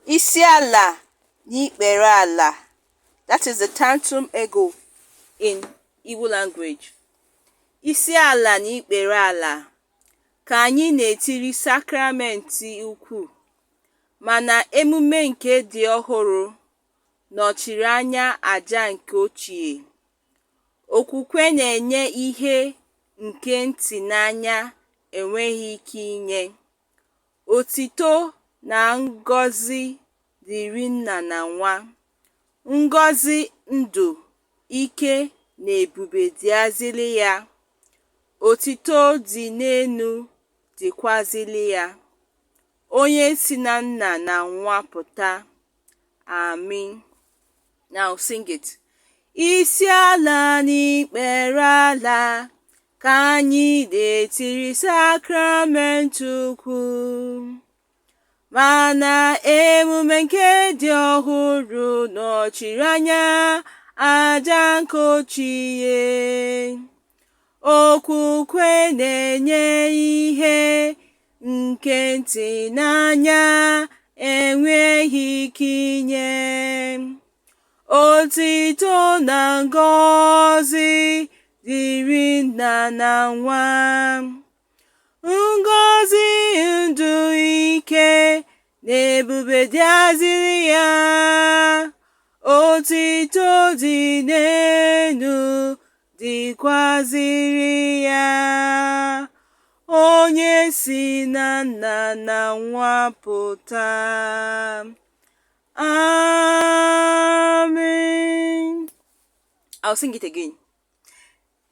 Isi ala n'ikpere ala. That is the Tantum ergo in Igbo language. Isi ala n'ikpere ala ka anyị na-etiri sakramenti ukwu, mana emume nke dị ọhụrụ nọchiri anya àjà nke ochie. Okwukwe na-enye ihe nke ntị n'anya enweghị ike inye. Otito na ngọzi dịrị Nna na Nwa. Ngọzi ndụ, ike na ebube dịazịrị ya. Otito dị n'elu dịkwazịrị ya. Onye si na Nna na Nwa pụta. Amen. Now sing it. Isi ala n'ikpere ala ka anyị na-etiri sakramenti ukwu, mana emume nke dị ọhụrụ nọchiri anya àjà nke ochie. Okwukwe na-enye ihe nke ntị n'anya enweghị ike inye. Otito na ngọzi dịrị Nna na Nwa. Ngọzi ndụ, ike na ebube dịazịrị ya. Otito dị n'elu dịkwazịrị ya. Onye si na Nna na Nwa pụta. Amen. I'll sing it again.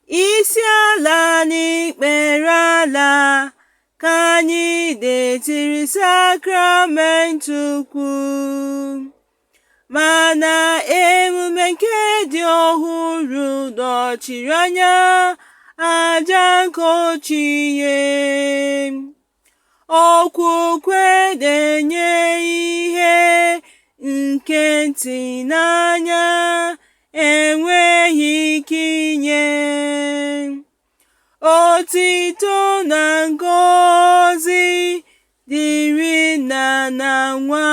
Isi ala n'ikpere ala ka anyị na-etiri sakramenti ukwu, mana emume nke dị ọhụrụ nọchiri anya àjà nke ochie. Okwukwe na-enye ihe nke ntị n'anya enweghị ike inye. Otito na ngọzi dịrị Nna na Nwa.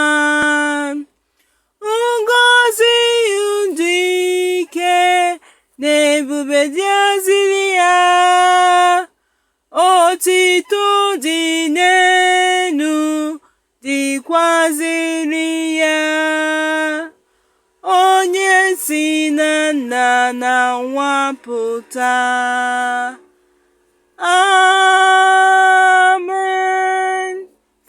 Ngọzi ndụ, ike na ebube dịazịrị ya. Otito dị n'elu dịkwazịrị ya. Onye si na Nna na Nwa pụta.